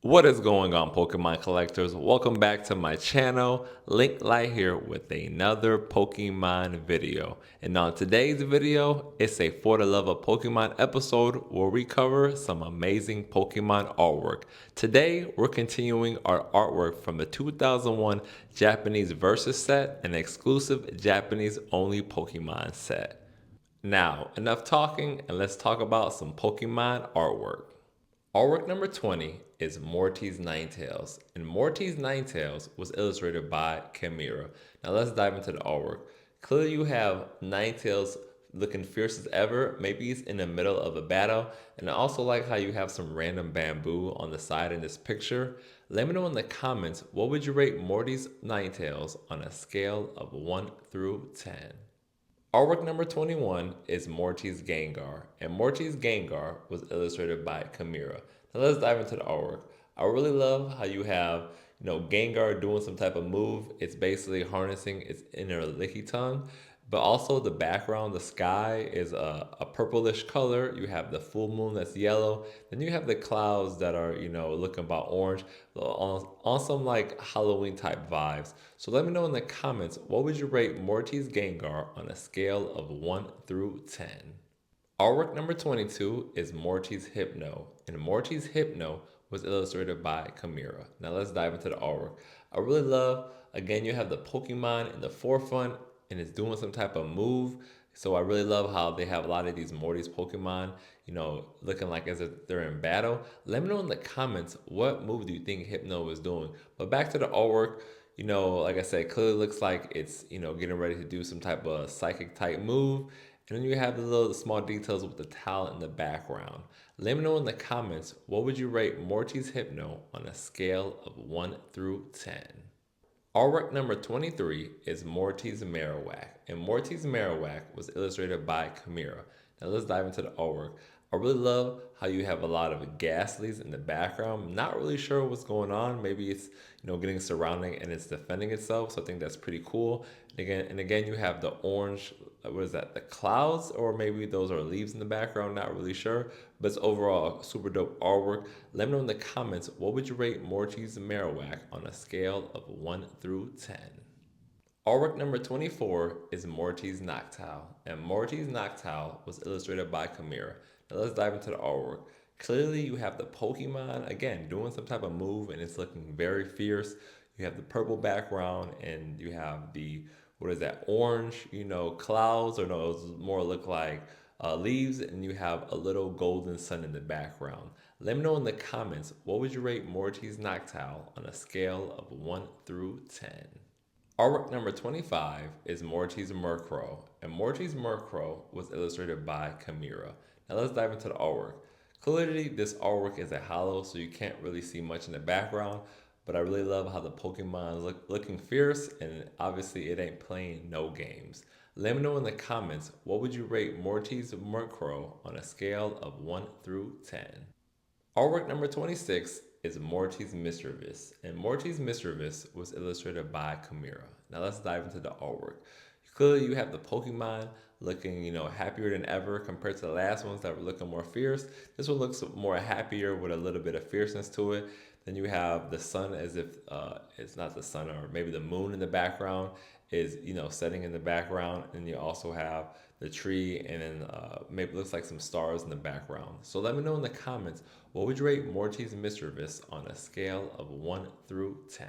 What is going on, Pokemon collectors? Welcome back to my channel. Link Light here with another Pokemon video. And on today's video, it's a For the Love of Pokemon episode where we cover some amazing Pokemon artwork. Today, we're continuing our artwork from the 2001 Japanese Versus set, an exclusive Japanese only Pokemon set. Now, enough talking, and let's talk about some Pokemon artwork. Artwork number 20 is Morty's Ninetales, and Morty's Ninetales was illustrated by Chimera. Now let's dive into the artwork. Clearly you have Ninetales looking fierce as ever. Maybe he's in the middle of a battle, and I also like how you have some random bamboo on the side in this picture. Let me know in the comments, what would you rate Morty's Ninetales on a scale of 1 through 10? Artwork number 21 is Morty's Gengar, and Morty's Gengar was illustrated by Chimera. Now let's dive into the artwork. I really love how you have, Gengar doing some type of move. It's basically harnessing its inner licky tongue, but also the background, the sky is a purplish color. You have the full moon that's yellow. Then you have the clouds that are, looking about orange, on some like Halloween type vibes. So let me know in the comments, what would you rate Morty's Gengar on a scale of 1 through 10? Artwork number 22 is Morty's Hypno, and Morty's Hypno was illustrated by Chimera. Now let's dive into the artwork. I really love, again, you have the Pokemon in the forefront, and it's doing some type of move. So I really love how they have a lot of these Morty's Pokemon, looking like as if they're in battle. Let me know in the comments, what move do you think Hypno is doing? But back to the artwork, like I said, clearly looks like it's, getting ready to do some type of psychic type move. And then you have the little small details with the towel in the background. Let me know in the comments, what would you rate Morty's Hypno on a scale of 1 through 10? Artwork number 23 is Morty's Marowak, and Morty's Marowak was illustrated by Chimera. Now let's dive into the artwork. I really love how you have a lot of ghastlies in the background. I'm not really sure what's going on. Maybe it's getting surrounding and it's defending itself. So I think that's pretty cool. And again, you have the orange. What is that? The clouds, or maybe those are leaves in the background. Not really sure, but it's overall super dope artwork. Let me know in the comments, what would you rate Morty's Marowak on a scale of 1 through 10? Artwork number 24 is Morty's Noctowl, and Morty's Noctowl was illustrated by Chimera. Now let's dive into the artwork. Clearly, you have the Pokemon, again, doing some type of move, and it's looking very fierce. You have the purple background, and you have the, what is that, orange, clouds, or no, those more look like leaves, and you have a little golden sun in the background. Let me know in the comments, what would you rate Morty's Noctowl on a scale of 1 through 10? Artwork number 25 is Morty's Murkrow, and Morty's Murkrow was illustrated by Chimera. Now let's dive into the artwork. Clearly, this artwork is a hollow, so you can't really see much in the background, but I really love how the Pokemon looking fierce, and obviously it ain't playing no games. Let me know in the comments, what would you rate Morty's Murkrow on a scale of 1 through 10? Artwork number 26 is Morty's Mischievous, and Morty's Mischievous was illustrated by Chimera. Now let's dive into the artwork. Clearly, you have the Pokemon looking, happier than ever compared to the last ones that were looking more fierce. This one looks more happier with a little bit of fierceness to it. Then you have the sun as if it's not the sun, or maybe the moon in the background is, setting in the background. And you also have the tree, and then maybe it looks like some stars in the background. So let me know in the comments, what would you rate Morty's Mischievous on a scale of 1 through 10?